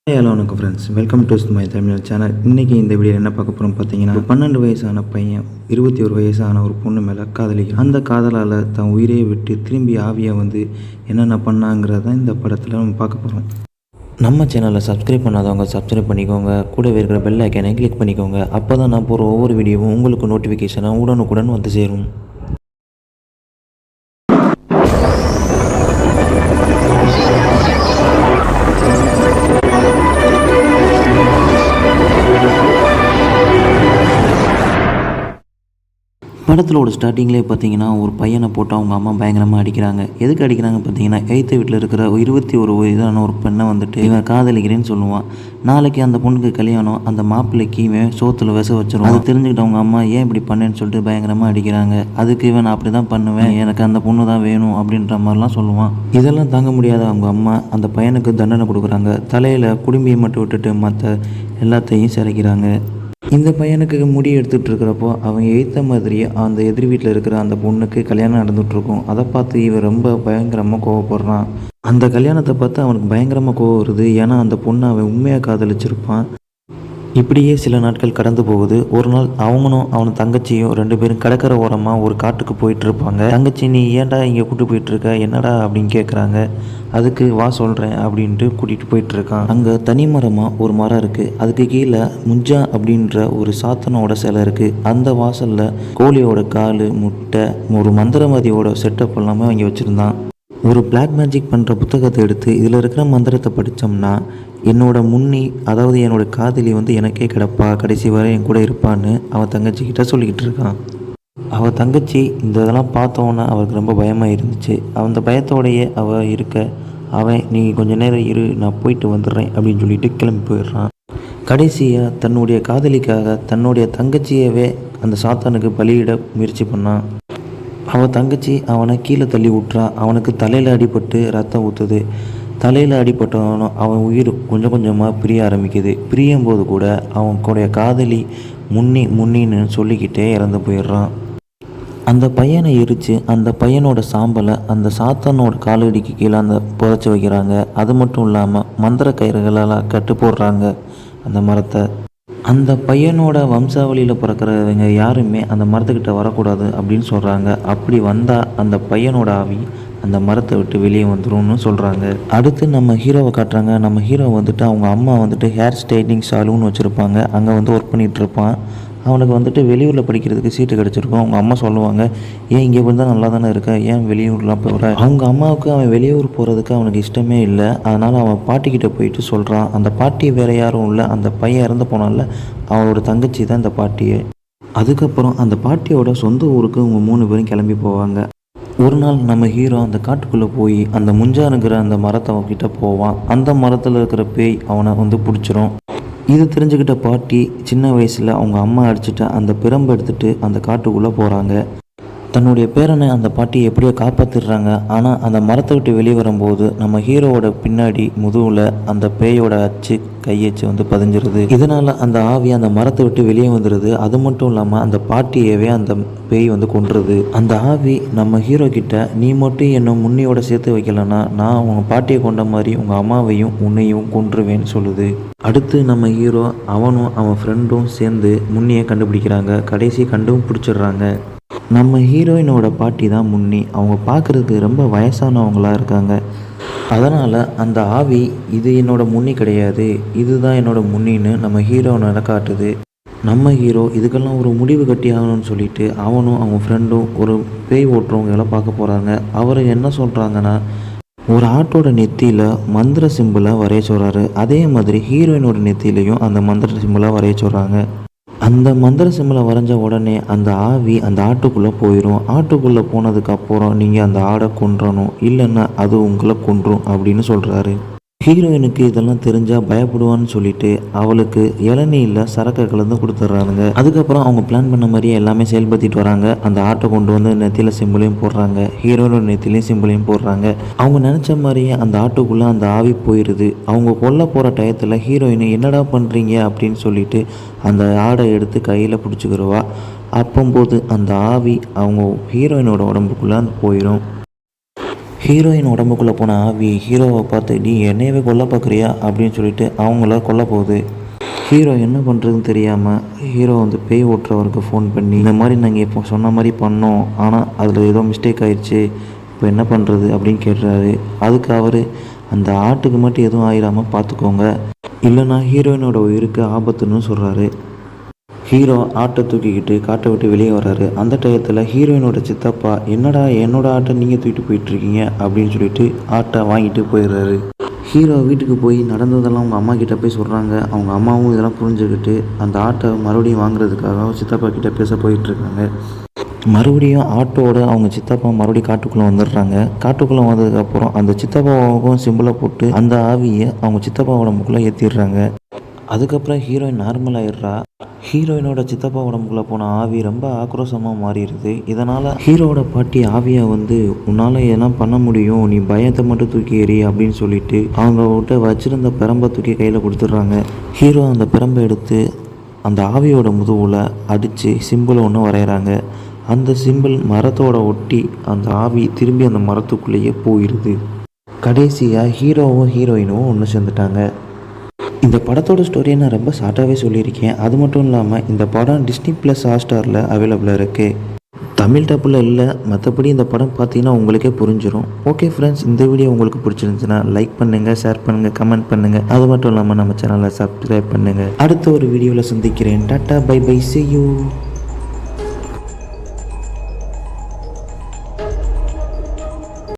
Hello வணக்கம் friends, welcome to my Tamil channel. இன்றைக்கி இந்த வீடியோ என்ன பார்க்க போகிறோம் பார்த்தீங்கன்னா, 12 வயசான பையன் 21 வயசான ஒரு பொண்ணு மேலே காதலிக்கிறான். அந்த காதலால் தன் உயிரையை விட்டு திரும்பி ஆவியாக வந்து என்னென்ன பண்ணாங்கிறத இந்த படத்தில் நம்ம பார்க்க போகிறோம். நம்ம சேனலை சப்ஸ்கிரைப் பண்ணாதவங்க சப்ஸ்கிரைப் பண்ணிக்கோங்க, கூடவே இருக்கிற பெல் ஐக்கானை கிளிக் பண்ணிக்கோங்க. அப்போ தான் நான் போகிற ஒவ்வொரு வீடியோவும் உங்களுக்கு நோட்டிஃபிகேஷனாக உடனுக்குடன் வந்து சேரும். படத்திலோட ஸ்டார்டிங்லேயே பார்த்தீங்கன்னா, ஒரு பையனை போட்டு அவங்க அம்மா பயங்கரமாக அடிக்கிறாங்க. எதுக்கு அடிக்கிறாங்க பார்த்தீங்கன்னா, எய்த்த வீட்டில் இருக்கிற 21 வயதான ஒரு பெண்ணை வந்துட்டு இவன் காதலிக்கிறேன்னு சொல்லுவான். நாளைக்கு அந்த பொண்ணுக்கு கல்யாணம், அந்த மாப்பிள்ளைக்கு இவன் சோத்துல விச வச்சிருவான். அதை தெரிஞ்சுக்கிட்ட அவங்க அம்மா ஏன் இப்படி பண்ணேன்னு சொல்லிட்டு பயங்கரமாக அடிக்கிறாங்க. அதுக்கு இவன் அப்படி தான் பண்ணுவேன், எனக்கு அந்த பொண்ணு தான் வேணும் அப்படின்ற மாதிரிலாம் சொல்லுவான். இதெல்லாம் தாங்க முடியாத அவங்க அம்மா அந்த பையனுக்கு தண்டனை கொடுக்குறாங்க. தலையில் குடும்பியை மட்டும் விட்டுட்டு மற்ற எல்லாத்தையும் சிறைக்கிறாங்க. இந்த பையனுக்கு முடி எடுத்துகிட்டு இருக்கிறப்போ அவன் எய்த்த மாதிரியே அந்த எதிர் வீட்டில் இருக்கிற அந்த பொண்ணுக்கு கல்யாணம் நடந்துகிட்ருக்கும். அதை பார்த்து இவன் ரொம்ப பயங்கரமாக கோவப்படுறான். அந்த கல்யாணத்தை பார்த்து அவனுக்கு பயங்கரமாக கோவம் வருது. ஏன்னா அந்த பொண்ணை அவன் உண்மையாக காதலிச்சிருப்பான். இப்படியே சில நாட்கள் கடந்து போகுது. ஒரு நாள் அவனும் அவன் தங்கச்சியும் 2 பேரும் கடற்கரை ஓரமாக ஒரு காட்டுக்கு போயிட்டு இருப்பாங்க. தங்கச்சி, நீ ஏன்டா இங்கே கூப்பிட்டு போயிட்டுருக்க, என்னடா அப்படின்னு கேட்குறாங்க. அதுக்கு வா சொல்கிறேன் அப்படின்ட்டு கூட்டிகிட்டு போயிட்டுருக்கான். அங்கே தனி மரமாக ஒரு மரம் இருக்குது. அதுக்கு கீழே முஞ்சா அப்படின்ற ஒரு சாத்தனோட சிலை இருக்குது. அந்த வாசலில் கோழியோட கால், முட்டை, ஒரு மந்திரவாதியோட செட்டப் எல்லாமே வாங்கி வச்சுருந்தான். ஒரு பிளாக் மேஜிக் பண்ணுற புத்தகத்தை எடுத்து இதில் இருக்கிற மந்திரத்தை படித்தோம்னா என்னோட முன்னி, அதாவது என்னோட காதலி வந்து எனக்கே கிடப்பா, கடைசி வரை என் கூட இருப்பான்னு அவன் தங்கச்சிக்கிட்ட சொல்லிக்கிட்டு இருக்கான். அவள் தங்கச்சி இந்த இதெல்லாம் பார்த்தோன்னே அவருக்கு ரொம்ப பயமாக இருந்துச்சு. அந்த பயத்தோடையே அவள் இருக்க, அவன் நீ கொஞ்ச நேரம் இரு, நான் போயிட்டு வந்துடுறேன் அப்படின்னு சொல்லிட்டு கிளம்பி போயிடுறான். கடைசியாக தன்னுடைய காதலிக்காக தன்னுடைய தங்கச்சியவே அந்த சாத்தானுக்கு பலியிட முயற்சி பண்ணான். அவன் தங்கச்சி அவனை கீழே தள்ளி விட்றா. அவனுக்கு தலையில் அடிபட்டு ரத்தம் ஊற்றுது. தலையில் அடிபட்டவனும் அவன் உயிர் கொஞ்சம் கொஞ்சமாக பிரிய ஆரம்பிக்குது. பிரியும் போது கூட அவனுடைய காதலி முன்னின்னு சொல்லிக்கிட்டே இறந்து போயிடுறான். அந்த பையனை எரித்து அந்த பையனோட சாம்பலை அந்த சாத்தானோட காலடிக்கு கீழே அந்த புதைச்சி வைக்கிறாங்க. அது மட்டும் இல்லாமல் மந்திர கயிறுகளெல்லாம் கட்டு போடுறாங்க அந்த மரத்தை. அந்த பையனோட வம்சாவளியில் பிறக்கிறவங்க யாருமே அந்த மரத்துக்கிட்ட வரக்கூடாது அப்படின்னு சொல்கிறாங்க. அப்படி வந்தால் அந்த பையனோட ஆவி அந்த மரத்தை விட்டு வெளியே வந்துடும்னு சொல்கிறாங்க. அடுத்து நம்ம ஹீரோவை காட்டுறாங்க. நம்ம ஹீரோ வந்துட்டு அவங்க அம்மா வந்துட்டு ஹேர் ஸ்டைலிங் சலூன் வச்சுருப்பாங்க. அங்கே வந்து ஒர்க் பண்ணிகிட்டு இருப்பான். அவனுக்கு வந்துட்டு வெளியூரில் படிக்கிறதுக்கு சீட்டு கிடச்சிருக்கும். அவங்க அம்மா சொல்லுவாங்க, ஏன் இங்கே இருந்தால் நல்லா தானே இருக்க, ஏன் வெளியூர்லாம் போகிற. அவங்க அம்மாவுக்கு அவன் வெளியூர் போகிறதுக்கு அவனுக்கு இஷ்டமே இல்லை. அதனால் அவன் பாட்டிக்கிட்ட போயிட்டு சொல்கிறான். அந்த பாட்டி வேறு யாரும் இல்லை, அந்த பையன் இறந்து போனால அவனோட தங்கச்சி தான் இந்த பாட்டியே. அதுக்கப்புறம் அந்த பாட்டியோட சொந்த ஊருக்கு அவங்க 3 பேரும் கிளம்பி போவாங்க. ஒரு நாள் நம்ம ஹீரோ அந்த காட்டுக்குள்ளே போய் அந்த முஞ்சானுங்கிற அந்த மரத்தை அவன்கிட்ட போவான். அந்த மரத்தில் இருக்கிற பேய் அவனை வந்து பிடிச்சிரும். இது தெரிஞ்சுக்கிட்ட பாட்டி சின்ன வயசில் அவங்க அம்மா அடிச்சுட்டு அந்த பிரம்பை எடுத்துகிட்டு அந்த காட்டுக்குள்ளே போகிறாங்க. தன்னுடைய பேரனை அந்த பாட்டியை எப்படியோ காப்பாற்றிடுறாங்க. ஆனால் அந்த மரத்தை விட்டு வெளியே வரும்போது நம்ம ஹீரோவோட பின்னாடி முதுகில் அந்த பேயோட அச்சு கையச்சு வந்து பதிஞ்சிருது. இதனால் அந்த ஆவி அந்த மரத்தை விட்டு வெளியே வந்துடுது. அது மட்டும் இல்லாமல் அந்த பாட்டியவே அந்த பேய் வந்து கொன்றுது. அந்த ஆவி நம்ம ஹீரோ கிட்ட, நீ மட்டும் என்னை முன்னியோட சேர்த்து வைக்கலன்னா நான் உங்கள் பாட்டியை கொண்ட மாதிரி உங்கள் அம்மாவையும் உன்னையும் கொன்றுவேன்னு சொல்லுது. அடுத்து நம்ம ஹீரோ அவனும் அவன் ஃப்ரெண்டும் சேர்ந்து முன்னியை கண்டுபிடிக்கிறாங்க. கடைசி கண்டும் பிடிச்சிடுறாங்க. நம்ம ஹீரோயினோட பாட்டி தான் முன்னி. அவங்க பார்க்குறதுக்கு ரொம்ப வயசானவங்களாக இருக்காங்க. அதனால் அந்த ஆவி இது என்னோட முன்னி கிடையாது, இதுதான் என்னோட முன்னின்னு நம்ம ஹீரோனை காட்டுது. நம்ம ஹீரோ இதுக்கெல்லாம் ஒரு முடிவு கட்டி ஆகணும்னு சொல்லிட்டு அவனும் அவங்க ஃப்ரெண்டும் ஒரு பேய் ஓட்டுறவங்கெல்லாம் பார்க்க போகிறாங்க. அவர் என்ன சொல்கிறாங்கன்னா, ஒரு ஆட்டோட நெத்தியில் மந்திர சிம்பிளை வரைய சொல்கிறாரு. அதே மாதிரி ஹீரோயினோட நெத்திலையும் அந்த மந்திர சிம்பிளை வரைய சொல்கிறாங்க. அந்த மந்திர சிம்பிளை வரைஞ்ச உடனே அந்த ஆவி அந்த ஆட்டுக்குள்ளே போயிடும். ஆட்டுக்குள்ளே போனதுக்கப்புறம் நீங்கள் அந்த ஆடை கொன்றணும், இல்லைன்னா அது உங்களை கொன்றும் அப்படின்னு சொல்கிறாரு. ஹீரோயினுக்கு இதெல்லாம் தெரிஞ்சால் பயப்படுவான்னு சொல்லிட்டு அவளுக்கு இளநீயில் சரக்கை கலந்து கொடுத்துட்றானுங்க. அதுக்கப்புறம் அவங்க பிளான் பண்ண மாதிரியே எல்லாமே செயல்படுத்திட்டு வராங்க. அந்த ஆட்டை கொண்டு வந்து நெத்தியில் சிம்பிளையும் போடுறாங்க, ஹீரோயினோட நெத்திலையும் சிம்பிளையும் போடுறாங்க. அவங்க நினச்ச மாதிரியே அந்த ஆட்டுக்குள்ளே அந்த ஆவி போயிடுது. அவங்க கொல்ல போகிற டயத்தில் ஹீரோயின் என்னடா பண்ணுறீங்க அப்படின்னு சொல்லிட்டு அந்த ஆடை எடுத்து கையில் பிடிச்சிக்கிடுவா. அப்போம்போது அந்த ஆவி அவங்க ஹீரோயினோட உடம்புக்குள்ளே போயிடும். ஹீரோயின் உடம்புக்குள்ளே போன ஆவி ஹீரோவை பார்த்து நீ என்னையவே கொல்ல பார்க்குறியா அப்படின்னு சொல்லிட்டு அவங்கள கொல்ல போகுது. ஹீரோ என்ன பண்ணுறதுன்னு தெரியாமல் ஹீரோ வந்து பேய் ஓட்டுறவருக்கு ஃபோன் பண்ணி இந்த மாதிரி நாங்கள் இப்போ சொன்ன மாதிரி பண்ணோம், ஆனால் அதில் ஏதோ மிஸ்டேக் ஆயிடுச்சு, இப்போ என்ன பண்ணுறது அப்படின்னு கேட்டுறாரு. அதுக்கு அவர் அந்த ஆட்டுக்கு மட்டும் எதுவும் ஆயிடாமல் பார்த்துக்கோங்க, இல்லைனா ஹீரோயினோட உயிருக்கு ஆபத்துன்னு சொல்கிறாரு. ஹீரோ ஆட்டை தூக்கிக்கிட்டு காட்டை விட்டு வெளியே வர்றாரு. அந்த டயத்தில் ஹீரோயினோட சித்தப்பா என்னடா என்னோட ஆட்டை நீங்கள் தூக்கிட்டு போயிட்டுருக்கீங்க அப்படின்னு சொல்லிட்டு ஆட்டை வாங்கிட்டு போயிடுறாரு. ஹீரோ வீட்டுக்கு போய் நடந்ததெல்லாம் அவங்க அம்மா கிட்டே போய் சொல்கிறாங்க. அவங்க அம்மாவும் இதெல்லாம் புரிஞ்சுக்கிட்டு அந்த ஆட்டை மறுபடியும் வாங்குறதுக்காக சித்தப்பா கிட்டே பேச போயிட்டுருக்காங்க. மறுபடியும் ஆட்டோட அவங்க சித்தப்பா மறுபடியும் காட்டுக்குள்ளே வந்துடுறாங்க. காட்டுக்குள்ளே வந்ததுக்கப்புறம் அந்த சித்தப்பாவுக்கும் சிம்பிளை போட்டு அந்த ஆவியை அவங்க சித்தப்பா உடம்புக்குள்ளே ஏற்றிடுறாங்க. அதுக்கப்புறம் ஹீரோயின் நார்மல் ஆயிடுறா. ஹீரோயினோட சித்தப்பா உடம்புக்குள்ளே போன ஆவி ரொம்ப ஆக்ரோஷமாக மாறிடுது. இதனால் ஹீரோவோட பாட்டி ஆவியை வந்து உன்னால் எதனால் பண்ண முடியும், நீ பயத்தை மட்டும் தூக்கி எறி அப்படின்னு சொல்லிட்டு அவங்ககிட்ட வச்சுருந்த பிரம்பை தூக்கி கையில் கொடுத்துட்றாங்க. ஹீரோ அந்த பிரம்பை எடுத்து அந்த ஆவியோட முதுகில் அடித்து சிம்பிள் ஒன்று வரைகிறாங்க. அந்த சிம்பிள் மரத்தோட ஒட்டி அந்த ஆவி திரும்பி அந்த மரத்துக்குள்ளேயே போயிடுது. கடைசியாக ஹீரோவும் ஹீரோயினும் ஒன்று சேர்ந்துட்டாங்க. இந்த படத்தோட ஸ்டோரியை நான் ரொம்ப ஷார்ட்டாகவே சொல்லியிருக்கேன். அது மட்டும் இல்லாமல் இந்த படம் டிஸ்னி ப்ளஸ் ஹாட்ஸ்டாரில் அவைலபிளாக இருக்குது. தமிழ் டப்பில் இல்லை, மற்றபடி இந்த படம் பார்த்தீங்கன்னா உங்களுக்கே புரிஞ்சிடும். ஓகே ஃப்ரெண்ட்ஸ், இந்த வீடியோ உங்களுக்கு பிடிச்சிருந்துச்சுன்னா லைக் பண்ணுங்கள், ஷேர் பண்ணுங்கள், கமெண்ட் பண்ணுங்கள். அது மட்டும் இல்லாமல் நம்ம சேனலை சப்ஸ்கிரைப் பண்ணுங்கள். அடுத்த ஒரு வீடியோவில் சந்திக்கிறேன். Tata bye bye, see you.